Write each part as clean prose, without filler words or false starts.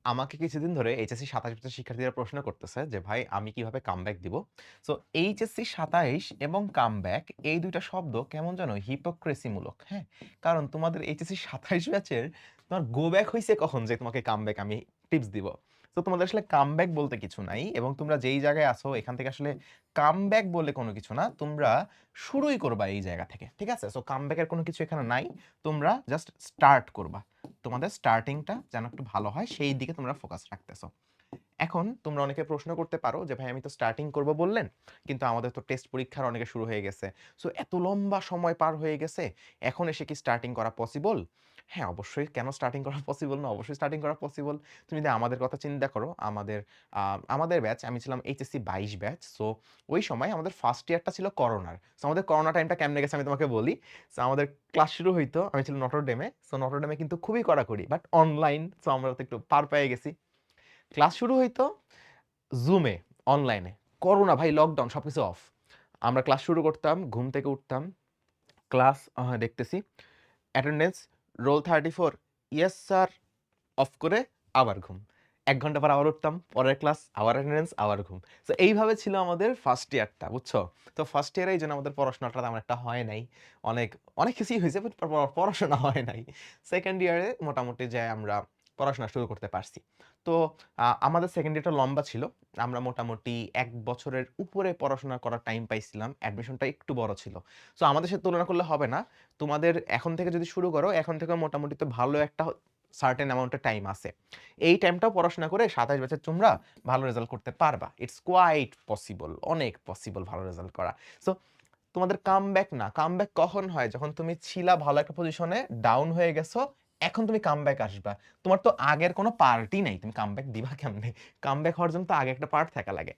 আমাকে কিছুদিন ধরে এইচএসসি ২৭ ব্যাচের শিক্ষার্থীরা প্রশ্ন করতেছে যে, "ভাই আমি কিভাবে কামব্যাক দিব?" সো এইচএসসি ২৭ এবং কামব্যাক এই ২ টা শব্দ কেমন যেন হিপোক্রেসি মূলক, হ্যাঁ? কারণ তোমাদের এইচএসসি ২৭ ব্যাচের তোমার গো ব্যাক হইছে কখন যে তোমাকে কামব্যাক আমি টিপস দিব? সো তোমাদের আসলে কামব্যাক বলতে কিছু নাই এবং তোমরা যেই জায়গায় আছো এখান থেকে আসলে কামব্যাক বলে কোনো কিছু না। তোমরা শুরুই করবা এই জায়গা থেকে। ঠিক আছে? সো কামব্যাক এর কোনো কিছু এখানে নাই। তোমরা জাস্ট স্টার্ট করবা। তোমাদের স্টার্টিংটা যেন একটু ভালো হয় সেই দিকে তোমরা ফোকাস রাখতেছো। এখন তোমরা অনেকে প্রশ্ন করতে পারো যে, "ভাই আমি তো স্টার্টিং করব বললেন, কিন্তু আমাদের তো টেস্ট পরীক্ষার অনেকে শুরু হয়ে গেছে। সো এত লম্বা সময় পার হয়ে গেছে, এখন এসে কি স্টার্টিং করা পসিবল?" হ্যাঁ, অবশ্যই কেন স্টার্টিং করা পসিবল না? অবশ্যই স্টার্টিং করা পসিবল। তুমি যদি আমাদের কথা চিন্তা করো, আ আমাদের ব্যাচ আমি ছিলাম এইচএসসি ২২ ব্যাচ। সো ওই সময় আমাদের ফার্স্ট ইয়ারটা ছিল করোনার। সো আমাদের করোনা টাইমটা কেমনে গেছে আমি তোমাকে বলি। সো আমাদের ক্লাস শুরু হইতো, আমি ছিলাম নটরডেমে। সো নটরডেমে কিন্তু খুবই কড়াকড়ি। বাট অনলাইন, সো আমরা তো একটু পার পেয়ে গেছি। ক্লাস শুরু হইতো জুমে, অনলাইনে। করোনা ভাই লকডাউন সবকিছু অফ। আমরা ক্লাস শুরু করতাম, ঘুম থেকে উঠতাম। ক্লাস দেখতেছি। Attendance roll 34 yes sir off করে আবার ঘুম। ১ ঘন্টা পর আবার উঠতাম। পরের ক্লাস, আবার অ্যাটেন্ডেন্স, আবার ঘুম। সো এইভাবে ছিল আমাদের ফার্স্ট ইয়ারটা, বুঝছো? তো ফার্স্ট ইয়ারে এইজন্য আমাদের পড়াশোনাটা তেমন একটা হয় নাই। অনেক, অনেক কিছুই হইছে বাট পড়াশোনা হয় নাই। সেকেন্ড ইয়ারে মোটামুটি যেয়ে আমরা পড়াশোনা শুরু করতে পারছি। তো আমাদের সেকেন্ড ইয়ারটা লম্বা ছিল। আমরা মোটামুটি ১ বছরের উপরে পড়াশোনা করার টাইম পাইছিলাম। অ্যাডমিশনটা একটু বড় ছিল। সো আমাদের সাথে তুলনা করলে হবে না। তোমাদের এখন থেকে যদি শুরু করো, এখন থেকে মোটামুটি তো ভালো একটা সার্টেন অ্যামাউন্ট এর টাইম আছে। এই টাইমটাও পড়াশোনা করে ২৭ বছর তোমরা ভালো রেজাল্ট করতে পারবা। ইটস কোয়াইট পসিবল, অনেক পসিবল ভালো রেজাল্ট করা। সো তোমাদের কামব্যাক না, কামব্যাক কখন হয়? যখন তুমি ছিলা ভালো একটা পজিশনে, ডাউন হয়ে গেছো, এখন তুমি কামব্যাক আসবা। তোমার তো আগের কোনো পার্টই নাই। তুমি কামব্যাক দিবা কেমনে? কামব্যাক হওয়ার জন্য তো আগে একটা পার্ট থাকা লাগে।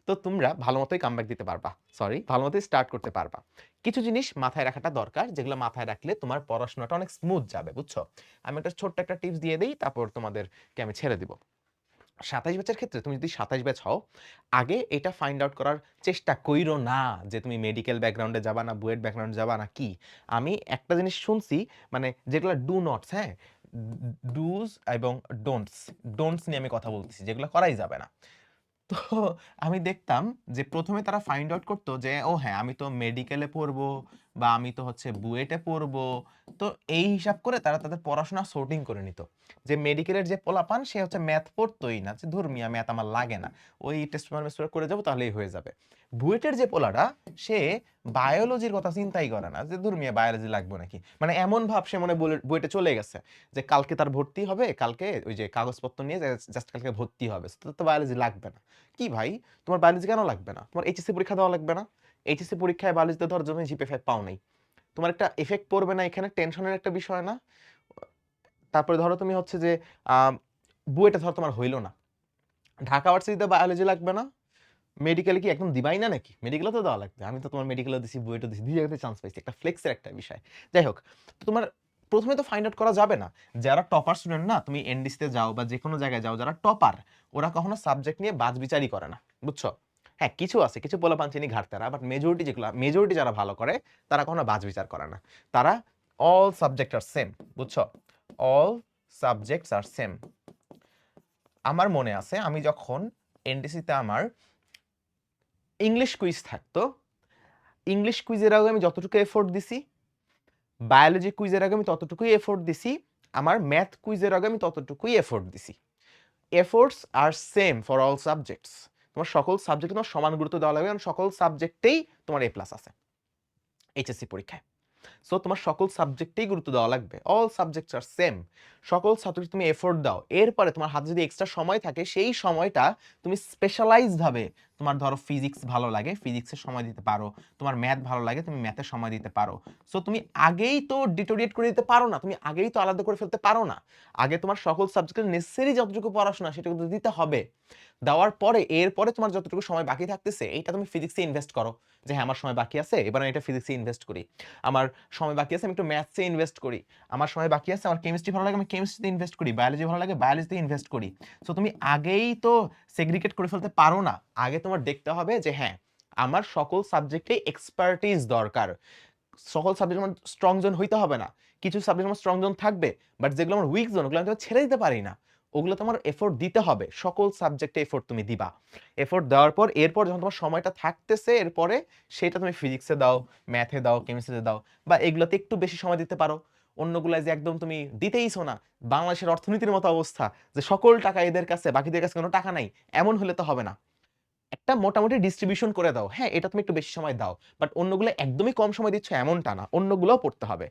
তো তোমরা ভালো মতোই কামব্যাক দিতে পারবা। সরি, ভালো মতোই স্টার্ট করতে পারবা। কিছু জিনিস মাথায় রাখাটা দরকার, যেগুলো মাথায় রাখলে তোমার পড়াশোনাটা অনেক স্মুথ যাবে, বুঝছো? আমি একটা ছোট্ট একটা টিপস দিয়ে দেই, তারপর তোমাদেরকে আমি ছেড়ে দিব। ২৭ ব্যাচের ক্ষেত্রে তুমি যদি ২৭ ব্যাচ হও, আগে এটা ফাইন্ড আউট করার চেষ্টা কইরো না যে তুমি মেডিকেল ব্যাকগ্রাউন্ডে যাবা না বুয়েট ব্যাকগ্রাউন্ডে যাবা না কি। আমি একটা জিনিস শুনছি মানে যেগুলা ডু নটস, হ্যাঁ? ডুস এবং ডোন্টস, ডোন্টস নিয়ে আমি কথা বলতেছি যেগুলো করাই যাবে না। তো আমি দেখতাম যে ১ম এ তারা ফাইন্ড আউট করত যে, "ও হ্যাঁ, আমি তো মেডিকেলে পড়বো বা আমি তো হচ্ছে বুয়েটে পড়বো।" তো এই হিসাব করে তারা তাদের পড়াশোনা সর্টিং করে নিত। যে মেডিকেলের যে পোলাপান সে হচ্ছে ম্যাথ পড়তই না। যে ধুর মিয়া ম্যাথ আমার লাগে না। ওই টেস্ট পেপার মেস্ট পেপার করে যাবো তাহলেই হয়ে যাবে। বুয়েটের যে পোলাটা সে বায়োলজির কথা চিন্তাই করে না। যে ধুর মিয়া বায়োলজি লাগবে নাকি? মানে এমন ভাব সে মনে হয় বুয়েটে চলে গেছে। যে কালকে তার ভর্তি হবে, কালকে ওই যে কাগজপত্র নিয়ে জাস্ট কালকে ভর্তি হবে। তো তো বায়োলজি লাগবে না। কি ভাই তোমার বায়োলজি কেন লাগবে না? তোমার এইচএসসি পরীক্ষা দেওয়া লাগবে না? এইচএসসি পরীক্ষায় বায়োলজিতে ধরো তুমি জিপিএ 5 পাও নাই। তোমার একটা ইফেক্ট পড়বে না এখানে টেনশনের একটা বিষয় না? তারপরে ধরো তুমি হচ্ছে যে আ বুয়েটে ধরো তোমার হইল না। ঢাকা ভার্সিটিতে বায়োলজি লাগবে না? মেডিকেলে কি একদম দিবাই না নাকি? মেডিকেলেও তো দেওয়া লাগবে। আমি তো তোমার মেডিকেলেও দিছি, বুয়েটেও দিছি। ২ জায়গাতে চান্স পাইছি। একটা ফ্লেক্সের একটা বিষয়। যাই হোক, তো তোমার ১ম এ তো ফাইন্ড আউট করা যাবে না। যারা টপার স্টুডেন্ট না, তুমি এনডিসিতে যাও বা যেকোনো জায়গায় যাও, যারা টপার, ওরা কখনো সাবজেক্ট নিয়ে বাছবিচারই করে না। বুঝছো? হ্যাঁ, কিছু আছে, কিছু পোলাপান চিনি ঘাড়তেরা। বাট মেজরিটি যারা ভালো করে, তারা কখনো বাছবিচার করে না। তারা অল সাবজেক্ট আর সেম। বুঝছো? অল সাবজেক্টস আর সেম। আমার মনে আছে আমি যখন এনডিসিতে আমার ইংলিশ কুইজ থাকতো। ইংলিশ কুইজের আগে আমি যতটুকু এফোর্ট দিছি, বায়োলজি কুইজের আগে আমি ততটুকুই এফোর্ট দিছি, আমার ম্যাথ কুইজের আগে আমি ততটুকুই এফোর্ট দিছি। Efforts are same for all subjects. তোমার সকল সাবজেক্টে তোমার সমান গুরুত্ব দেওয়া লাগবে কারণ সকল সাবজেক্টেই তোমার এ প্লাস আছে এইচএসসি পরীক্ষায়। সো তোমার সকল সাবজেক্টেই গুরুত্ব দেওয়া লাগবে। অল সাবজেক্টস আর সেম। সকল সাবজেক্টে তুমি এফোর্ট দাও। এরপরে তোমার হাতে যদি এক্সট্রা সময় থাকে, সেই সময়টা তুমি স্পেশালাইজড ভাবে তোমার ধরো ফিজিক্স ভালো লাগে, ফিজিক্সের সময় দিতে পারো। তোমার ম্যাথ ভালো লাগে, তুমি ম্যাথের সময় দিতে পারো। সো তুমি আগেই তো ডিটোরিয়েট করে দিতে পারো না। তুমি আগেই তো আলাদা করে ফেলতে পারো না। আগে তোমার সকল সাবজেক্টের নেসেসারি যতটুকু পড়াশোনা সেটা কিন্তু দিতে হবে। দেওয়ার পরে এরপরে তোমার যতটুকু সময় বাকি থাকতেছে, এইটা তুমি ফিজিক্সে ইনভেস্ট করো। যে হ্যাঁ, আমার সময় বাকি আছে, এবার আমি এটা ফিজিক্সে ইনভেস্ট করি। আমার সময় বাকি আছে আমি একটু ম্যাথসে ইনভেস্ট করি। আমার সময় বাকি আছে আমার কেমিস্ট্রি ভালো লাগে আমি কেমিস্ট্রিতে ইনভেস্ট করি। বায়োলজি ভালো লাগে বায়োলজিতে ইনভেস্ট করি। সো তুমি আগেই তো সেগ্রিগেট করে ফেলতে পারো না। আগে তোমার দেখতে হবে যে হ্যাঁ, আমার সকল সাবজেক্টে এক্সপার্টিস দরকার। সকল সাবজেক্ট আমার স্ট্রং জোন হইতে হবে না। কিছু সাবজেক্ট আমার স্ট্রং জোন থাকবে। বাট যেগুলো আমার উইক জোন ওগুলো আমি তো ছেড়ে দিতে পারি না। ওগুলো তোমার এফোর্ট দিতে হবে, সকল সাবজেক্টে এফোর্ট তুমি দিবা। এফোর্ট দেওয়ার পর এরপর যখন তোমার সময়টা থাকতেছে এরপরে সেটা তুমি ফিজিক্সে দাও, ম্যাথে দাও, কেমিস্ট্রিতে দাও, বা এগুলোতে একটু বেশি সময় দিতে পারো। অন্যগুলা যে একদম তুমি দিতেইছো না, বাংলাদেশের অর্থনীতির মতো অবস্থা যে সকল টাকা এদের কাছে, বাকিদের কাছে কোনো টাকা নাই, এমন হলে তো হবে না। একটা মোটামুটি ডিস্ট্রিবিউশন করে দাও। হ্যাঁ, এটা তুমি একটু বেশি সময় দাও। বাট অন্যগুলো একদমই কম সময় দিচ্ছ এমনটা না। অন্যগুলোও পড়তে হবে।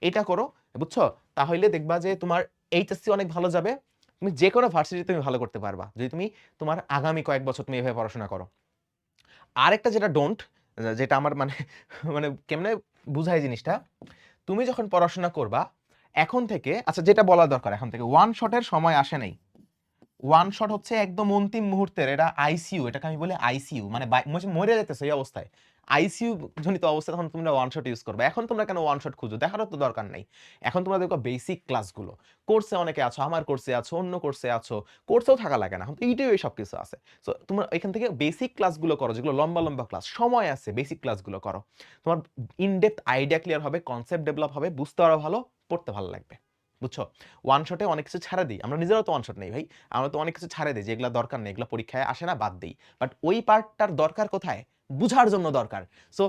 এটা করো, বুঝছো? তাহলে দেখবা যে তোমার এইচএসসি অনেক ভালো যাবে। তুমি যেকোনো ভার্সিটিতে তুমি ভালো করতে পারবা। যদি তুমি তোমার আগামী কয়েক বছর তুমি এভাবে পড়াশোনা করো। আরেকটা যেটা ডোন্ট, যেটা আমার মানে মানে কেমনে বুঝাই জিনিসটা, তুমি যখন পড়াশোনা করবা এখন থেকে, আচ্ছা যেটা বলা দরকার এখন থেকে, ওয়ান শটের সময় আসে নাই। ওয়ান শট হচ্ছে একদম অন্তিম মুহূর্তের, এটা আইসিইউ, এটাকে আমি বলি আইসিইউ, মানে মরে যেতেছে এই অবস্থায়, আইসিইউ জনিত অবস্থায় তখন তোমরা ওয়ান শট ইউজ করবে। এখন তোমরা কেন ওয়ান শট খুঁজো, দেখারও তো দরকার নাই। এখন তোমরা দেখো বেসিক ক্লাসগুলো, কোর্সে অনেকে আছো, আমার কোর্সে আছো, অন্য কোর্সে আছো, কোর্সেও থাকা লাগে না, এখন তো ইউটিউবে সব কিছু আছে। সো তোমরা এখান থেকে বেসিক ক্লাসগুলো করো, যেগুলো লম্বা লম্বা ক্লাস, সময় আছে, বেসিক ক্লাসগুলো করো। তোমার ইনডেপথ আইডিয়া ক্লিয়ার হবে, কনসেপ্ট ডেভেলপ হবে, বুঝতে আরো ভালো, পড়তে ভালো লাগবে। বুঝছো? ওয়ান শটে অনেক কিছু ছাড়া দিই, আমরা নিজেরাও তো ওয়ান শট নেই ভাই, আমরা তো অনেক কিছু ছাড়ে দিই, যেগুলো দরকার নেই, এগুলো পরীক্ষায় আসে না, বাদ দিই। বাট ওই পার্টটার দরকার কোথায়, বুঝার জন্য দরকার। সো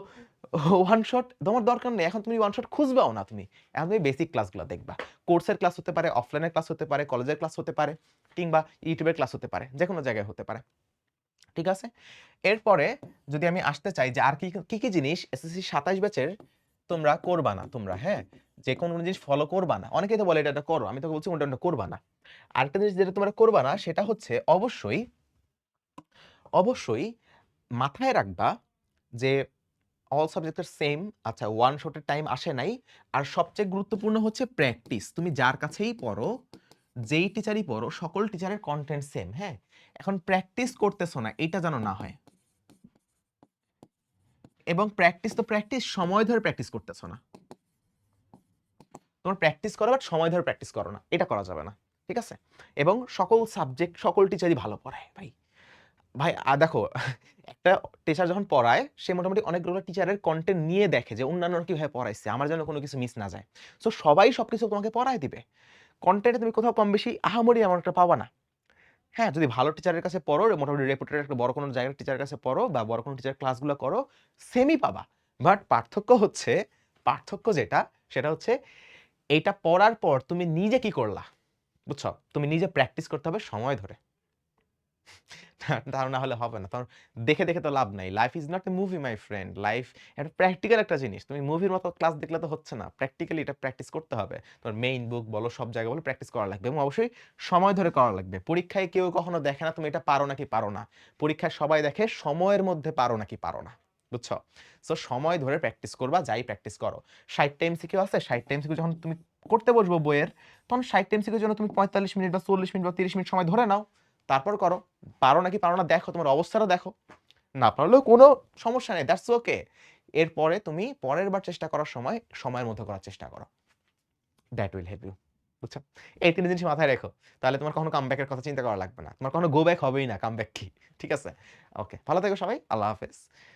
ওয়ান শট তোমার দরকার নেই, এখন তুমি ওয়ান শট খুঁজবাও না, তুমি এখন তুমি বেসিক ক্লাসগুলো দেখবা। কোর্সের ক্লাস হতে পারে, অফলাইনের ক্লাস হতে পারে, কলেজের ক্লাস হতে পারে, কিংবা ইউটিউবের ক্লাস হতে পারে, যে কোনো জায়গায় হতে পারে। ঠিক আছে? এরপরে যদি আমি আসতে চাই যে আর কি কি কি জিনিস এসএসসি 27 ব্যাচের তোমরা করবা না, তোমরা হ্যাঁ, যে কোনো জিনিস ফলো করবা না। অনেকেই তো বলে এটা করো, আমি তো বলছি ওটা করবা না। আরেকটা জিনিস যেটা তোমরা করবা না সেটা হচ্ছে অবশ্যই অবশ্যই মাথায় রাখবা যে অল সাবজেক্টের সেম, আচ্ছা ওয়ান শটের টাইম আসে নাই। আর সবচেয়ে গুরুত্বপূর্ণ হচ্ছে প্র্যাকটিস। তুমি যার কাছেই পড়ো, যেই টিচারই পড়ো, সকল টিচারের কন্টেন্ট সেম। হ্যাঁ, এখন প্র্যাকটিস করতেছো না এটা যেন না হয়। এবং প্র্যাকটিস তো প্র্যাকটিস, সময় ধরে প্র্যাকটিস করতেছো না। তোমার প্র্যাকটিস করো, বাট সময় ধরে প্র্যাকটিস করো না, এটা করা যাবে না। ঠিক আছে? এবং সকল সাবজেক্ট সকল টিচারই ভালো পড়ায় ভাই। ভাই দেখো, একটা টিচার যখন পড়ায় সে মোটামুটি অনেকগুলো টিচারের কন্টেন্ট নিয়ে দেখে যে অন্যান্যরা কিভাবে পড়াইছে, আমার যেন কোনো কিছু মিস না যায়। সো সবাই সবকিছু তোমাকে পড়ায় দিবে। কন্টেন্টে তুমি কোথাও কম বেশি আহামরি এমন একটা পাবা না। হ্যাঁ, যদি ভালো টিচারের কাছে পড়ো, মোটামুটি রেপুটেড একটা বড় কোনো জায়গার টিচারের কাছে পড়ো, বা বড় কোনো টিচারের ক্লাসগুলো করো, সেমই পাবা। বাট পার্থক্য যেটা, সেটা হচ্ছে এইটা পড়ার পর তুমি নিজে কি করলা? বুঝছো? তুমি নিজে প্র্যাকটিস করতে হবে সময় ধরে। তা না হলে হবে না। কারণ দেখে, দেখে তো লাভ নাই। Life is not a movie my friend. Life একটা প্র্যাকটিক্যাল একটা জিনিস। তুমি মুভির মতো ক্লাস দেখলে তো হচ্ছে না। প্র্যাকটিক্যালি এটা প্র্যাকটিস করতে হবে। তোমার মেইন বুক বলো, সব জায়গায় বলো, প্র্যাকটিস করা লাগবে এবং অবশ্যই সময় ধরে করা লাগবে। পরীক্ষায় কেউ কখনো দেখে না তুমি এটা পারো নাকি পারো না। পরীক্ষায় সবাই দেখে সময়ের মধ্যে পারো নাকি পারো না। বুঝছো? সো সময় ধরে প্র্যাকটিস করবা, যাই প্র্যাকটিস করো। ৬০ টা এমসিকিউ আছে, ৬০ টা এমসিকিউ যখন তুমি করতে বসবো বইয়ের, তখন ৬০ টা এমসিকিউর জন্য তুমি ৪৫ মিনিট বা ৪০ মিনিট বা ৩০ মিনিট সময় ধরে নাও। তারপর করো। পারো নাকি পারো না দেখো, তোমার অবস্থাটা দেখো। না পারলেও কোনো সমস্যা নেই, দ্যাটস ওকে। এরপরে তুমি পরের বার চেষ্টা করার সময় সময়ের মধ্যে করার চেষ্টা করো। That will help you. বুঝছো? এই ৩ জিনিস মাথায় রেখো। তাহলে তোমার কখনো কামব্যাক এর কথা চিন্তা করা লাগবে না। তোমার কখনো গো ব্যাক হবেই না, কামব্যাক কি। ঠিক আছে? ওকে। ভালো থেকো সবাই। আল্লাহ হাফেজ।